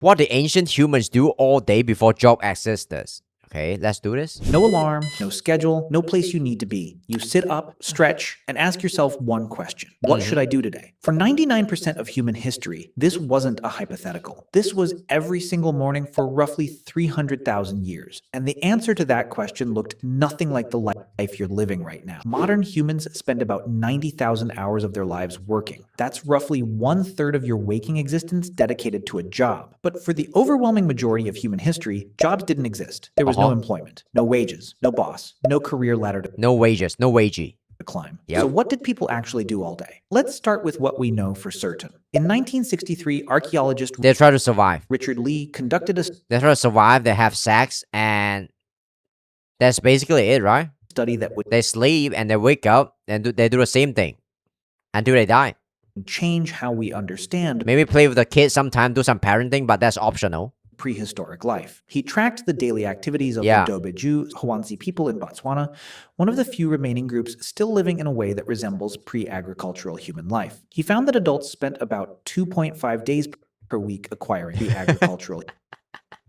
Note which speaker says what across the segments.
Speaker 1: What did ancient humans do all day before job existed? Okay, let's do this.
Speaker 2: No alarm, no schedule, no place you need to be. You sit up, stretch, and ask yourself one question. What should I do today? For 99% of human history, this wasn't a hypothetical. This was every single morning for roughly 300,000 years. And the answer to that question looked nothing like the life you're living right now. Modern humans spend about 90,000 hours of their lives working. That's roughly 1/3 of your waking existence dedicated to a job. But for the overwhelming majority of human history, jobs didn't exist. There was no employment, no wages, no boss, no career ladder to
Speaker 1: No wages, no wagey.
Speaker 2: climb.
Speaker 1: Yep.
Speaker 2: So what did people actually do all day? Let's start with what we know for certain. In 1963, archaeologist
Speaker 1: They try to survive.
Speaker 2: Richard Lee conducted a
Speaker 1: They try to survive, they have sex, and that's basically it, right?
Speaker 2: study that would
Speaker 1: They sleep and they wake up and they do the same thing until they die.
Speaker 2: change how we understand
Speaker 1: Maybe play with the kids sometime, do some parenting, but that's optional.
Speaker 2: prehistoric life. He tracked the daily activities of
Speaker 1: Yeah.
Speaker 2: the Dobeju Hwansi people in Botswana, one of the few remaining groups still living in a way that resembles pre-agricultural human life. He found that adults spent about 2.5 days per week acquiring the agricultural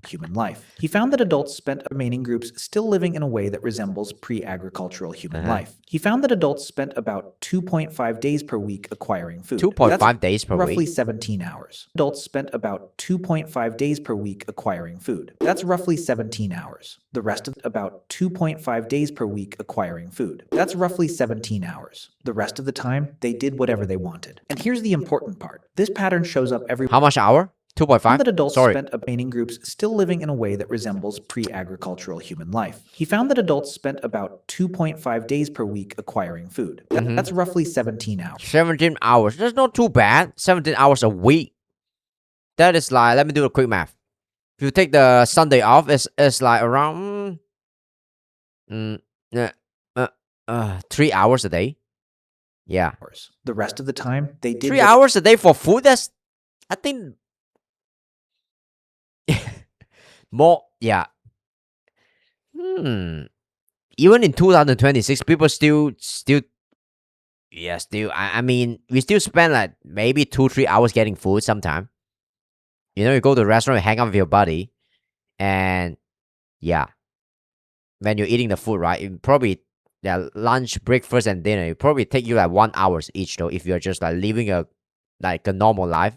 Speaker 2: human life. He found that adults spent remaining groups still living in a way that resembles pre-agricultural human life. He found that adults spent about 2.5 days per week acquiring food.
Speaker 1: 2.5 days per
Speaker 2: roughly
Speaker 1: week.
Speaker 2: 17 hours. Adults spent about 2.5 days per week acquiring food. That's roughly 17 hours. The rest of about 2.5 days per week acquiring food. That's roughly 17 hours. The rest of the time, they did whatever they wanted. And here's the important part. This pattern shows up every
Speaker 1: How much hour? 2.5?
Speaker 2: that adults
Speaker 1: Sorry.
Speaker 2: spent remaining groups still living in a way that resembles pre-agricultural human life. He found that adults spent about 2.5 days per week acquiring food. That's roughly 17 hours.
Speaker 1: 17 hours. That's not too bad. 17 hours a week. That is like, let me do a quick math. If you take the Sunday off, it's like around 3 hours a day. Yeah.
Speaker 2: The rest of the time, they did
Speaker 1: 3 hours a day for food? That's, I think, more, yeah. Even in 2026, people still, yeah, still, I mean, we still spend like maybe 2-3 hours getting food sometime. You know, you go to a restaurant, you hang out with your buddy, and yeah, when you're eating the food, right, it probably, yeah, lunch, breakfast, and dinner, it probably take you like 1 hour each, though, if you're just like living a normal life,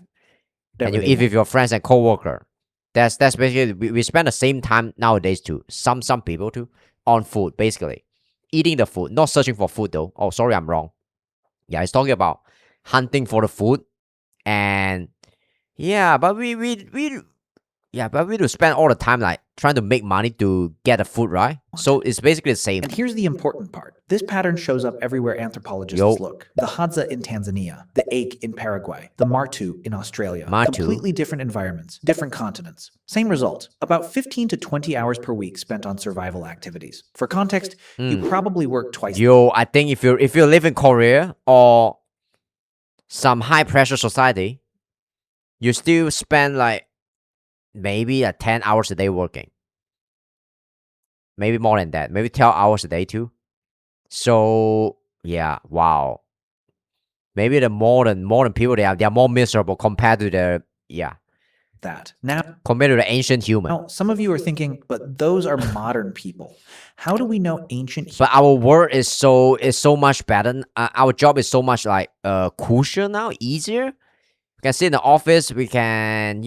Speaker 1: and you eat with your friends and co-worker. That's basically, we spend the same time nowadays too. Some people too, on food, basically. Eating the food, not searching for food though. Oh, sorry, I'm wrong. Yeah, it's talking about hunting for the food. And yeah, but we do spend all the time like trying to make money to get the food, right? So it's basically the same.
Speaker 2: And here's the important part. This pattern shows up everywhere anthropologists look. The Hadza in Tanzania, the ache in Paraguay, the Martu in Australia. Completely different environments, different continents. Same result. About 15 to 20 hours per week spent on survival activities. For context, you probably work twice.
Speaker 1: I think if you live in Korea or some high pressure society, you still spend like maybe 10 hours a day working. Maybe more than that. Maybe 12 hours a day too. So yeah, wow. Maybe the modern people, they are more miserable compared to the compared to the ancient human.
Speaker 2: Now, some of you are thinking, but those are modern people. How do we know ancient?
Speaker 1: But our work is so much better. Our job is so much like crucial now, easier. We can sit in the office. We can,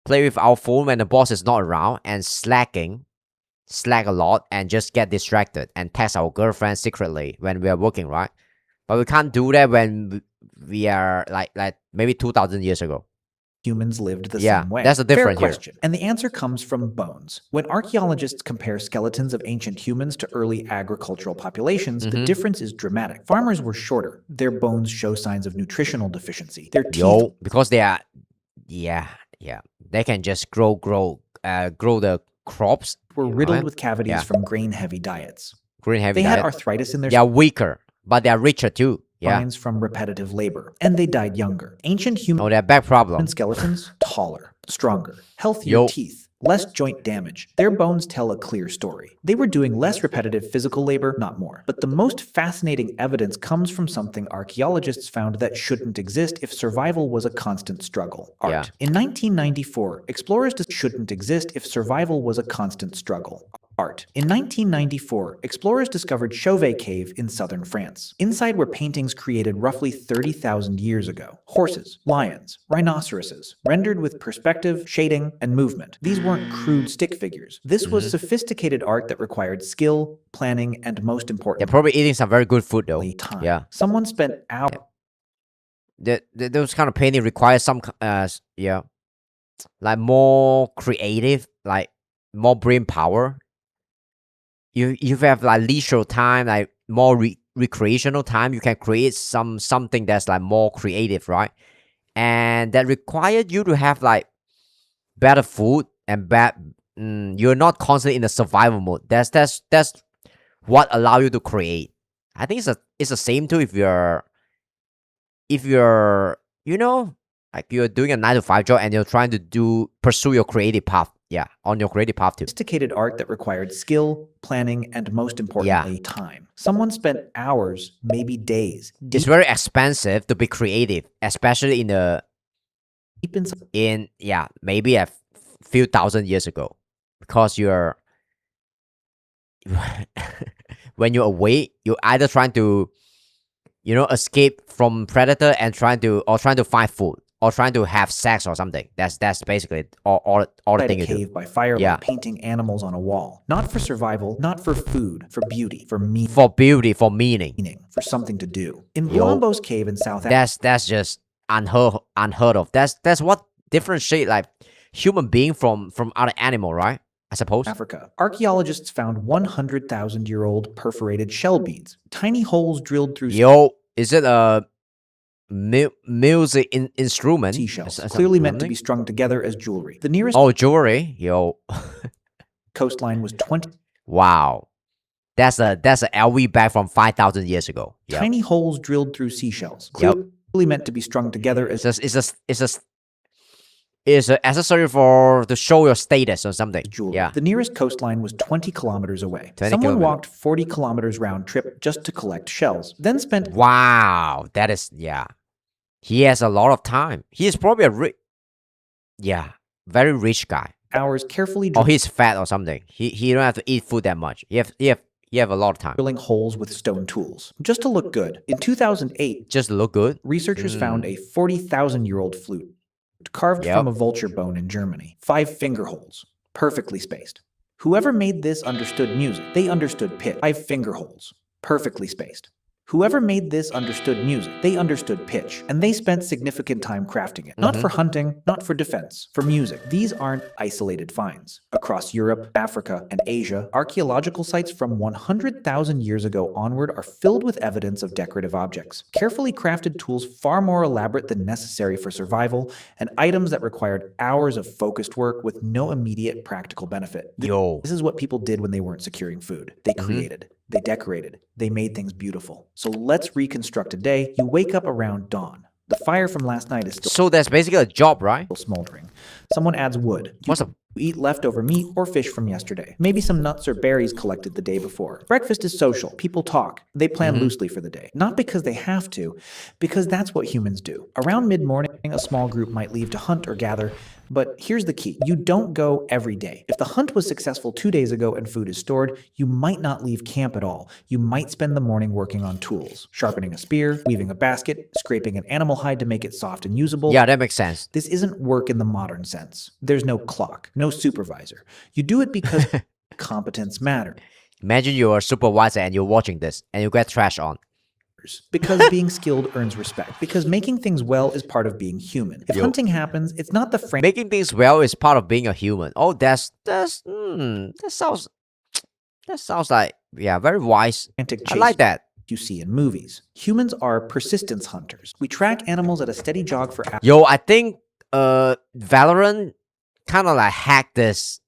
Speaker 1: play with our phone when the boss is not around and slack a lot and just get distracted and text our girlfriend secretly when we are working, right? But we can't do that when we are like maybe 2,000 years ago.
Speaker 2: Humans lived the same way?
Speaker 1: That's the difference
Speaker 2: Fair question. And the answer comes from bones. When archaeologists compare skeletons of ancient humans to early agricultural populations, the difference is dramatic. Farmers were shorter. Their bones show signs of nutritional deficiency. Their teeth...
Speaker 1: because they are... Yeah. They can just grow the crops.
Speaker 2: Were riddled with cavities from grain-heavy diets.
Speaker 1: They
Speaker 2: had arthritis in their...
Speaker 1: They are weaker, but they are richer too.
Speaker 2: Spines from repetitive labor, and they died younger. Ancient human
Speaker 1: they have back problem.
Speaker 2: skeletons, taller, stronger, healthier teeth, less joint damage. Their bones tell a clear story. They were doing less repetitive physical labor, not more. But the most fascinating evidence comes from something archaeologists found that shouldn't exist if survival was a constant struggle. Art.
Speaker 1: Yeah.
Speaker 2: In 1994, explorers shouldn't exist if survival was a constant struggle. Art. In 1994, explorers discovered Chauvet Cave in southern France. Inside were paintings created roughly 30,000 years ago. Horses, lions, rhinoceroses, rendered with perspective, shading, and movement. These weren't crude stick figures. This was sophisticated art that required skill, planning, and most
Speaker 1: They're
Speaker 2: importantly,
Speaker 1: probably eating some very good food though.
Speaker 2: time.
Speaker 1: Yeah.
Speaker 2: Someone spent hours
Speaker 1: Those kind of painting require some yeah, like more creative, like more brain power. You have like leisure time, like more recreational time. You can create something that's like more creative, right? And that required you to have like better food and you're not constantly in the survival mode. That's what allow you to create. I think it's the same too if you're like you're doing a 9 to 5 job and you're trying to pursue your creative path. Yeah, on your creative path too.
Speaker 2: sophisticated art that required skill, planning, and most importantly, time. Someone spent hours, maybe days,
Speaker 1: It's very expensive to be creative, especially
Speaker 2: deep inside
Speaker 1: maybe a few thousand years ago, because you're when you're away, you're either trying to escape from predator and trying to find food or trying to have sex or something. That's basically all the thing
Speaker 2: a
Speaker 1: you do.
Speaker 2: cave by firelight, painting animals on a wall. Not for survival, not for food, for beauty, for
Speaker 1: For beauty, for meaning.
Speaker 2: for something to do. In Blombo's cave in South Africa,
Speaker 1: That's just unheard of. That's what differentiate like human being from other animal, right? I suppose.
Speaker 2: archaeologists found 100,000-year-old perforated shell beads, tiny holes drilled through
Speaker 1: Is it a music instrument?
Speaker 2: seashells, clearly meant to be strung together as jewelry. The nearest
Speaker 1: jewelry.
Speaker 2: coastline was 20.
Speaker 1: Wow. That's a LV bag from 5,000 years ago. Yep.
Speaker 2: Tiny holes drilled through seashells, clearly meant to be strung together as
Speaker 1: it's an accessory to show your status or something.
Speaker 2: jewelry.
Speaker 1: Yeah.
Speaker 2: The nearest coastline was 20 kilometers away.
Speaker 1: 20
Speaker 2: Someone
Speaker 1: kilometers.
Speaker 2: walked 40 kilometers round trip just to collect shells, then spent
Speaker 1: Wow. That is He has a lot of time. He is probably very rich guy.
Speaker 2: hours carefully
Speaker 1: Or he's fat or something. He don't have to eat food that much. You have a lot of time.
Speaker 2: drilling holes with stone tools, just to look good. In 2008,
Speaker 1: Just look good.
Speaker 2: researchers found a 40,000-year-old flute carved from a vulture bone in Germany. 5 finger holes, perfectly spaced. Whoever made this understood music. They understood pitch. 5 finger holes, perfectly spaced. Whoever made this understood music. They understood pitch, and they spent significant time crafting it. Not for hunting, not for defense, for music. These aren't isolated finds. Across Europe, Africa, and Asia, archaeological sites from 100,000 years ago onward are filled with evidence of decorative objects. Carefully crafted tools far more elaborate than necessary for survival, and items that required hours of focused work with no immediate practical benefit. This is what people did when they weren't securing food. They created. They decorated. They made things beautiful. So let's reconstruct a day. You wake up around dawn. The fire from last night is still
Speaker 1: So that's basically a job, right?
Speaker 2: smoldering. Someone adds wood.
Speaker 1: What's up?
Speaker 2: You eat leftover meat or fish from yesterday. Maybe some nuts or berries collected the day before. Breakfast is social. People talk. They plan loosely for the day. Not because they have to, because that's what humans do. Around mid-morning, a small group might leave to hunt or gather. But here's the key. You don't go every day. If the hunt was successful 2 days ago and food is stored, you might not leave camp at all. You might spend the morning working on tools, sharpening a spear, weaving a basket, scraping an animal hide to make it soft and usable.
Speaker 1: Yeah, that makes sense.
Speaker 2: This isn't work in the modern sense. There's no clock, no supervisor. You do it because competence matters.
Speaker 1: Imagine you're a supervisor and you're watching this and you get trash on.
Speaker 2: Because being skilled earns respect. Because making things well is part of being human. If hunting happens, it's not the frame.
Speaker 1: Making things well is part of being a human. Oh, that sounds like very wise. I like that.
Speaker 2: You see in movies. Humans are persistence hunters. We track animals at a steady jog for hours.
Speaker 1: I think Valorant kind of like hacked this.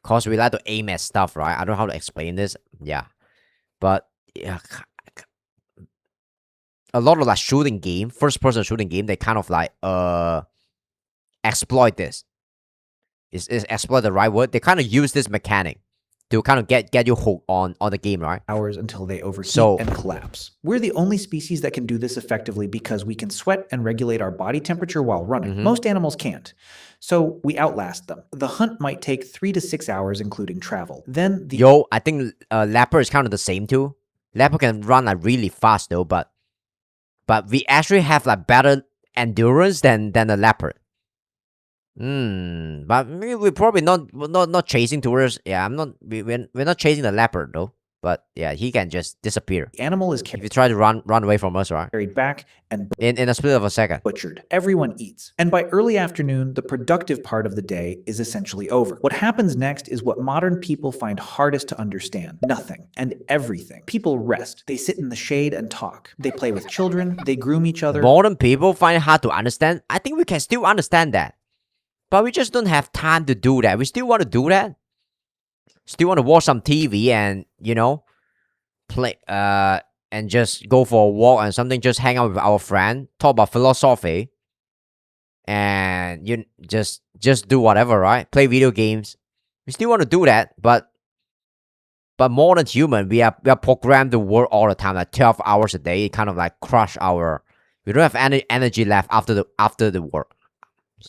Speaker 1: Cause we like to aim at stuff, right? I don't know how to explain this. Yeah. But a lot of like shooting game, first person shooting game, they kind of like exploit this. Is exploit the right word? They kind of use this mechanic to kind of get you hooked on the game, right?
Speaker 2: Hours until they overheat
Speaker 1: So-
Speaker 2: and collapse. We're the only species that can do this effectively because we can sweat and regulate our body temperature while running. Most animals can't. So we outlast them. The hunt might take 3 to 6 hours, including travel. Then the
Speaker 1: Yo, I think leopard is kind of the same too. Leopard can run like really fast though, but we actually have like better endurance than the leopard. But we're probably not chasing towards. Yeah, we're not chasing the leopard though. But yeah, he can just disappear
Speaker 2: animal is
Speaker 1: if you try to run away from us, right?
Speaker 2: carried back and
Speaker 1: In a split of a second.
Speaker 2: butchered. Everyone eats. And by early afternoon, the productive part of the day is essentially over. What happens next is what modern people find hardest to understand. Nothing and everything. People rest. They sit in the shade and talk. They play with children. They groom each other.
Speaker 1: Modern people find it hard to understand. I think we can still understand that, but we just don't have time to do that. We still want to do that. Still want to watch some TV and play and just go for a walk and something. Just hang out with our friend, talk about philosophy, and you just do whatever, right? Play video games. We still want to do that, but modern human, we are programmed to work all the time, like 12 hours a day. It kind of like crush our. We don't have any energy left after the work.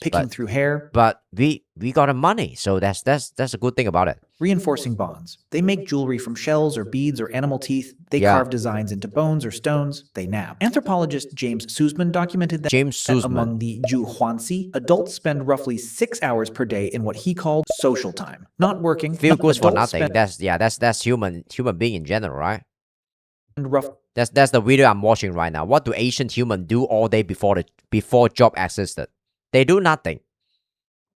Speaker 2: Picking through hair,
Speaker 1: But we got the money, so that's a good thing about it.
Speaker 2: reinforcing bonds. They make jewelry from shells or beads or animal teeth. They
Speaker 1: Yeah.
Speaker 2: carve designs into bones or stones. They nap. Anthropologist James Sussman documented that
Speaker 1: James
Speaker 2: that
Speaker 1: Sussman.
Speaker 2: among the Juhuansi, adults spend roughly 6 hours per day in what he called social time. Not working.
Speaker 1: Feel good for
Speaker 2: adults
Speaker 1: nothing.
Speaker 2: spend
Speaker 1: That's human being in general, right?
Speaker 2: rough
Speaker 1: That's the video I'm watching right now. What do ancient humans do all day before job existed? They do nothing.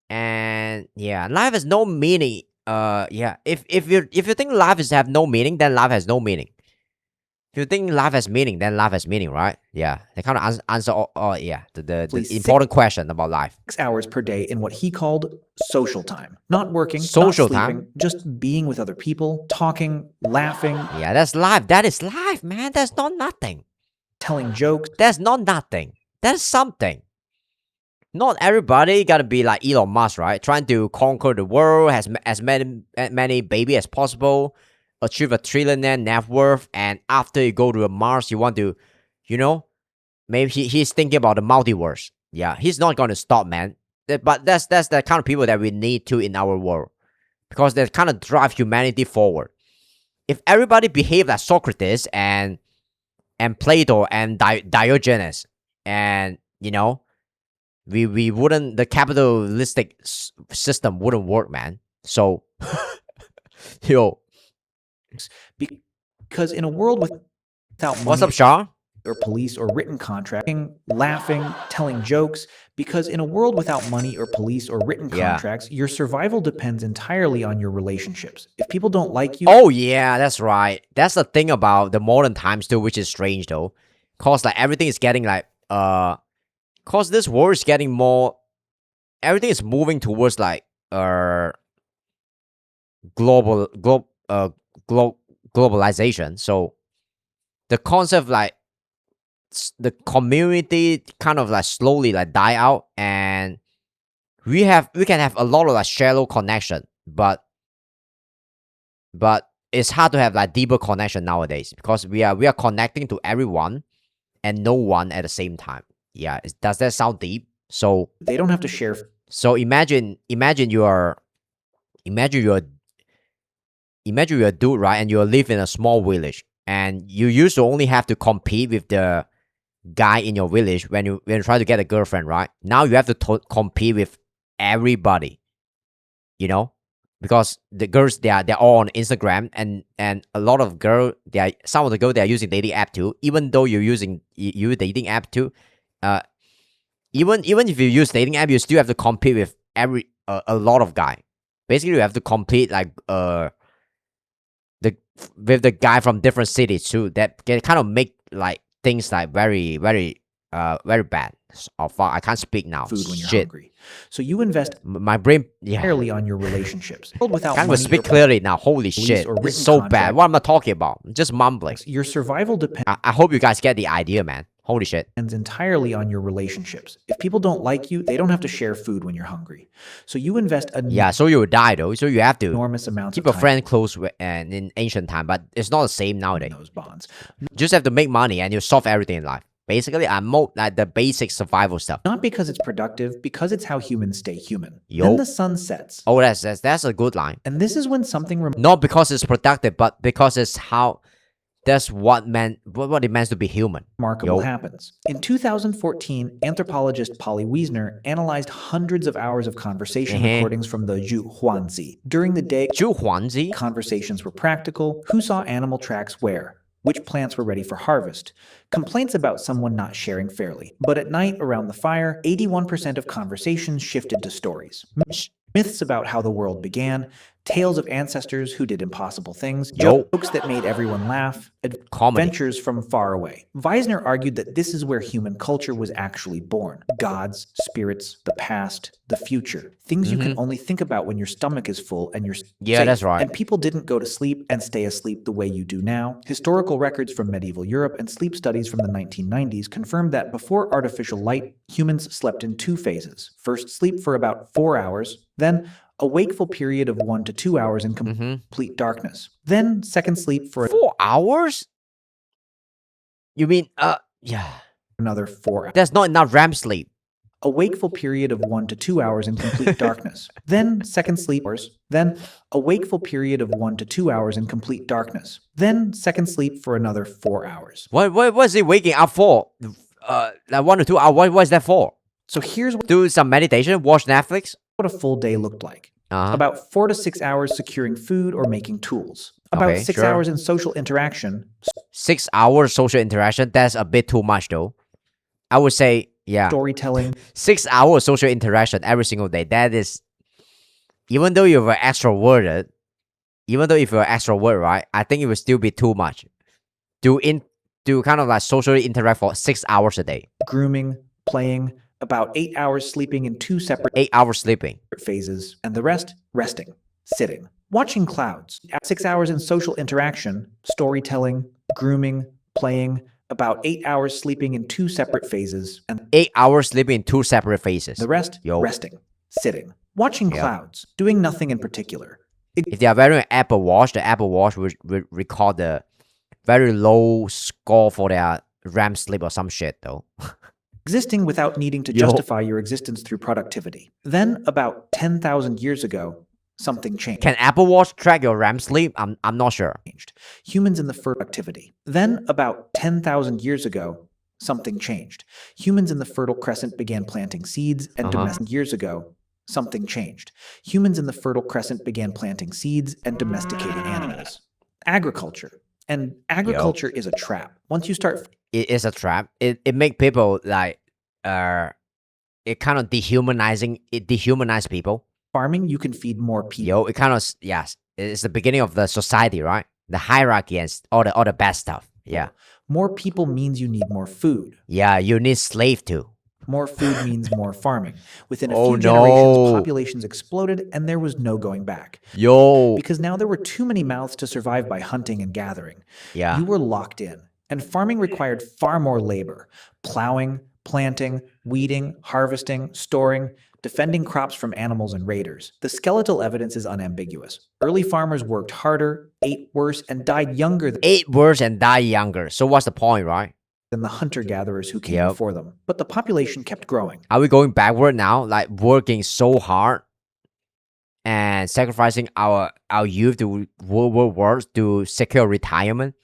Speaker 1: And yeah, life has no meaning. Yeah. If you think life is have no meaning, then life has no meaning. If you think life has meaning, then life has meaning, right? Yeah. They kind of answer the
Speaker 2: Please,
Speaker 1: important question about life.
Speaker 2: 6 hours per day in what he called social time. Not working,
Speaker 1: Social
Speaker 2: not sleeping,
Speaker 1: time?
Speaker 2: just being with other people, talking, laughing,
Speaker 1: Yeah, that's life. That is life, man. That's not nothing.
Speaker 2: telling jokes,
Speaker 1: That's not nothing. That's something. Not everybody gotta be like Elon Musk, right? Trying to conquer the world, has as many baby as possible, achieve a trillionaire net worth, and after you go to Mars, you want to, maybe he's thinking about the multiverse. Yeah, he's not gonna stop, man. But that's the kind of people that we need to in our world, because they kind of drive humanity forward. If everybody behave like Socrates and Plato and Diogenes, and we wouldn't, the capitalistic system wouldn't work, man. So yo,
Speaker 2: because in a world without
Speaker 1: what's
Speaker 2: money
Speaker 1: up, Sean?
Speaker 2: or police or written contracting, laughing, telling jokes, because in a world without money or police or written
Speaker 1: Yeah.
Speaker 2: contracts, your survival depends entirely on your relationships. If people don't like you,
Speaker 1: Oh yeah, that's right. That's the thing about the modern times too, which is strange though, cause like everything is getting like cause this world is getting more, everything is moving towards like globalization. So the concept like the community kind of like slowly like die out, and we can have a lot of like shallow connection, but it's hard to have like deeper connection nowadays, because we are connecting to everyone and no one at the same time. Yeah, does that sound deep? So
Speaker 2: they don't have to share.
Speaker 1: imagine you're a dude, right? And you live in a small village, and you used to only have to compete with the guy in your village when you try to get a girlfriend, right? Now you have to compete with everybody, because the girls, they're all on Instagram, and a lot of some of the girls, they are using dating app too. Even though you're using dating app too, even if you use dating app, you still have to compete with a lot of guy. Basically, you have to compete like with the guy from different cities too. That can kind of make like things like very very very bad. I can't speak now.
Speaker 2: Food when you're
Speaker 1: Shit.
Speaker 2: hungry. So you invest
Speaker 1: My brain, yeah.
Speaker 2: entirely on your relationships. Without
Speaker 1: Can't even
Speaker 2: money
Speaker 1: speak
Speaker 2: or
Speaker 1: clearly now. Holy shit.
Speaker 2: or
Speaker 1: It's
Speaker 2: written
Speaker 1: so
Speaker 2: contract.
Speaker 1: bad. What am I talking about? I'm just mumbling.
Speaker 2: your survival depends
Speaker 1: I hope you guys get the idea, man. Holy shit.
Speaker 2: depends entirely on your relationships. If people don't like you, they don't have to share food when you're hungry. So you invest
Speaker 1: Yeah, so you will die though. So you have to
Speaker 2: enormous amounts
Speaker 1: keep
Speaker 2: of
Speaker 1: a
Speaker 2: time
Speaker 1: friend close and in ancient time, but it's not the same
Speaker 2: in
Speaker 1: nowadays.
Speaker 2: those bonds.
Speaker 1: Just have to make money and you solve everything in life. Basically, like the basic survival stuff.
Speaker 2: Not because it's productive, because it's how humans stay human.
Speaker 1: Yo.
Speaker 2: Then the sun sets.
Speaker 1: Oh, that's a good line.
Speaker 2: And this is when something
Speaker 1: Not because it's productive, but because it's how that's what it meant to be human.
Speaker 2: remarkable
Speaker 1: Yo.
Speaker 2: happens. In 2014, anthropologist Polly Wiesner analyzed hundreds of hours of conversation recordings from the Zhu Huanzi. During the day,
Speaker 1: 朱黄鸡
Speaker 2: conversations were practical. Who saw animal tracks where? Which plants were ready for harvest? Complaints about someone not sharing fairly. But at night, around the fire, 81% of conversations shifted to stories. Myths about how the world began, tales of ancestors who did impossible things,
Speaker 1: Yo.
Speaker 2: jokes that made everyone laugh,
Speaker 1: comedy.
Speaker 2: adventures from far away. Weisner argued that this is where human culture was actually born. Gods, spirits, the past, the future. Things you can only think about when your stomach is full and you're
Speaker 1: Yeah,
Speaker 2: safe.
Speaker 1: that's right.
Speaker 2: And people didn't go to sleep and stay asleep the way you do now. Historical records from medieval Europe and sleep studies from the 1990s confirmed that before artificial light, humans slept in two phases. First, sleep for about 4 hours, then a wakeful period of 1 to 2 hours in complete darkness. Then second sleep for
Speaker 1: 4 hours? You mean yeah.
Speaker 2: another 4 hours.
Speaker 1: That's not enough REM sleep.
Speaker 2: A wakeful period of 1 to 2 hours in complete darkness. Then second sleep hours. Then a wakeful period of 1 to 2 hours in complete darkness. Then second sleep for another 4 hours.
Speaker 1: What is he waking up for? Like 1 to 2 hours. What is that for?
Speaker 2: So here's
Speaker 1: Do some meditation, watch Netflix.
Speaker 2: what a full day looked like. About 4 to 6 hours securing food or making tools. About
Speaker 1: Okay,
Speaker 2: 6
Speaker 1: sure.
Speaker 2: hours in social interaction.
Speaker 1: 6 hours social interaction, that's a bit too much though. I would say, yeah.
Speaker 2: Storytelling.
Speaker 1: 6 hours social interaction every single day. That is, even though you're extroverted, if you're extrovert, right? I think it would still be too much. To kind of like socially interact for 6 hours a day.
Speaker 2: Grooming. Playing. About 8 hours sleeping in 2 separate
Speaker 1: 8 hours sleeping.
Speaker 2: phases. And the rest, resting. Sitting. Watching clouds. 6 hours in social interaction. Storytelling. Grooming. Playing. About 8 hours sleeping in 2 separate phases. And
Speaker 1: 8 hours sleeping in 2 separate phases.
Speaker 2: the rest,
Speaker 1: Yo.
Speaker 2: resting. Sitting. Watching clouds. Doing nothing in particular.
Speaker 1: If they are wearing an Apple Watch, the Apple Watch will record the very low score for their REM sleep or some shit though.
Speaker 2: Existing without needing to
Speaker 1: Yo.
Speaker 2: justify your existence through productivity. Then, about 10,000 years ago, something changed.
Speaker 1: Can Apple Watch track your REM sleep? I'm not sure.
Speaker 2: Humans in the fertile activity. Then, about 10,000 years ago, something changed. Humans in the Fertile Crescent began planting seeds, and years ago, something changed. Humans in the Fertile Crescent began planting seeds and domesticating animals. Agriculture. And agriculture is a trap. Once you start
Speaker 1: It is a trap. It make people like it kind of dehumanize people.
Speaker 2: farming, you can feed more people.
Speaker 1: Yo, it kind of yes. It's the beginning of the society, right? The hierarchy and all the bad stuff. Yeah.
Speaker 2: More people means you need more food.
Speaker 1: Yeah, you need slave too.
Speaker 2: More food means more farming. Within a
Speaker 1: Oh,
Speaker 2: few generations,
Speaker 1: no.
Speaker 2: populations exploded and there was no going back.
Speaker 1: Yo.
Speaker 2: Because now there were too many mouths to survive by hunting and gathering.
Speaker 1: Yeah.
Speaker 2: You were locked in. And farming required far more labor. Plowing, planting, weeding, harvesting, storing, defending crops from animals and raiders. The skeletal evidence is unambiguous. Early farmers worked harder, ate worse, and died younger
Speaker 1: Ate worse and die younger. So what's the point, right?
Speaker 2: than the hunter-gatherers who came
Speaker 1: Yep.
Speaker 2: before them. But the population kept growing.
Speaker 1: Are we going backward now? Like working so hard and sacrificing our youth to work to secure retirement?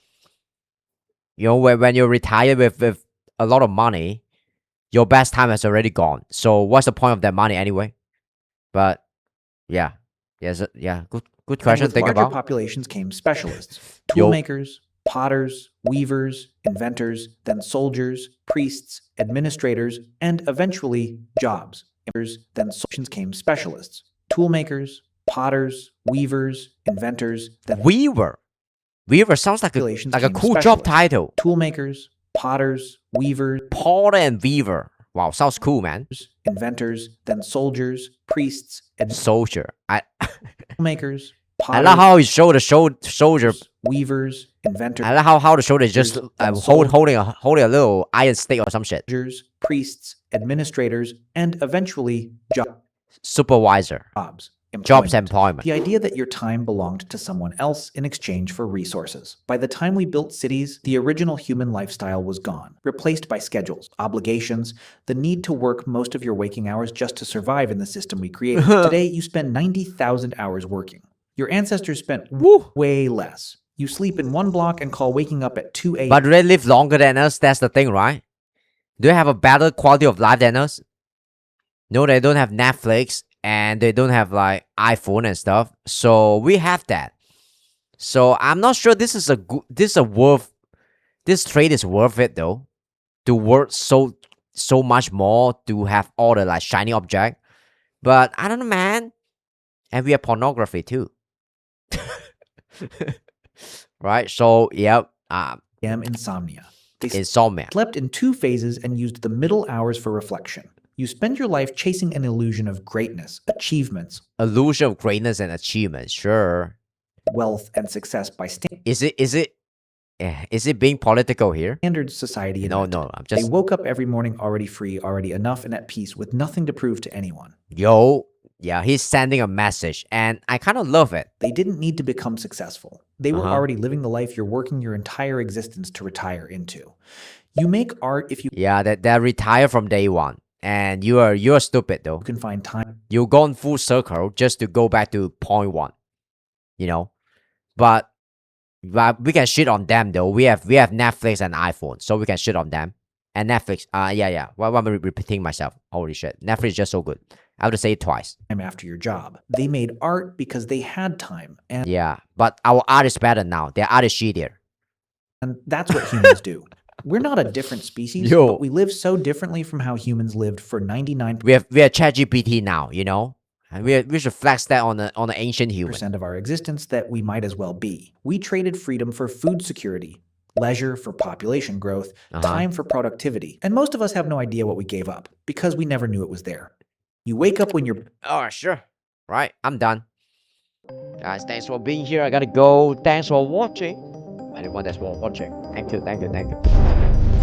Speaker 1: You know, when you retire with a lot of money, your best time has already gone. So what's the point of that money anyway? But yeah, yes, yeah, good
Speaker 2: And
Speaker 1: question.
Speaker 2: with
Speaker 1: Think
Speaker 2: larger
Speaker 1: about.
Speaker 2: populations came specialists,
Speaker 1: Yo.
Speaker 2: toolmakers, potters, weavers, inventors, then soldiers, priests, administrators, and eventually jobs. Then solutions came specialists, toolmakers, potters, weavers, inventors, then
Speaker 1: Weaver. Weaver sounds like a
Speaker 2: populations
Speaker 1: like a
Speaker 2: came
Speaker 1: cool job
Speaker 2: specialists,
Speaker 1: title.
Speaker 2: toolmakers, potters, weavers,
Speaker 1: Potter and Weaver. Wow, sounds cool, man.
Speaker 2: inventors, then soldiers, priests, and
Speaker 1: Soldier.
Speaker 2: toolmakers,
Speaker 1: I love how he showed the soldier.
Speaker 2: weavers, inventors,
Speaker 1: I love how the soldier is just holding a little iron stick or some shit.
Speaker 2: priests, administrators, and eventually
Speaker 1: Supervisor. Jobs employment.
Speaker 2: The idea that your time belonged to someone else in exchange for resources. By the time we built cities, the original human lifestyle was gone, replaced by schedules, obligations, the need to work most of your waking hours just to survive in the system we created. Today, you spend 90,000 hours working. Your ancestors spent way less. You sleep in one block and call waking up at 2 a.m.
Speaker 1: But do they live longer than us? That's the thing, right? Do they have a better quality of life than us? No, they don't have Netflix. And they don't have like iPhone and stuff, so we have that. So I'm not sure this is this trade is worth it though, to work so much more to have all the like shiny object. But I don't know, man. And we have pornography too, right? So yep,
Speaker 2: insomnia. They
Speaker 1: insomnia.
Speaker 2: Slept in 2 phases and used the middle hours for reflection. You spend your life chasing an illusion of greatness, achievements.
Speaker 1: Illusion of greatness and achievements, sure.
Speaker 2: Wealth and success by
Speaker 1: Is it being political here?
Speaker 2: Standard society.
Speaker 1: No, I'm just.
Speaker 2: They woke up every morning already free, already enough and at peace, with nothing to prove to anyone.
Speaker 1: Yeah, he's sending a message, and I kind of love it.
Speaker 2: They didn't need to become successful. They were already living the life you're working your entire existence to retire into. You make art if you.
Speaker 1: Yeah, that retire from day one. And you're stupid though.
Speaker 2: You can find time.
Speaker 1: You've gone full circle just to go back to point one, you know. But we can shit on them though. We have Netflix and iPhone, so we can shit on them. And Netflix, yeah. Why am I repeating myself? Holy shit, Netflix is just so good. I have to say it twice.
Speaker 2: After your job, they made art because they had time. And
Speaker 1: yeah, but our art is better now. Their art is shittier.
Speaker 2: And that's what humans do. We're not a different species, but we live so differently from how humans lived for 99%.
Speaker 1: We have ChatGPT now, you know, and we should flex that on the ancient human.
Speaker 2: Of our existence that we might as well be. We traded freedom for food security, leisure for population growth, time for productivity, and most of us have no idea what we gave up because we never knew it was there. You wake up when you're.
Speaker 1: Oh sure, right. I'm done, guys. Thanks for being here. I gotta go. Thanks for watching. Anyone that's watching, thank you.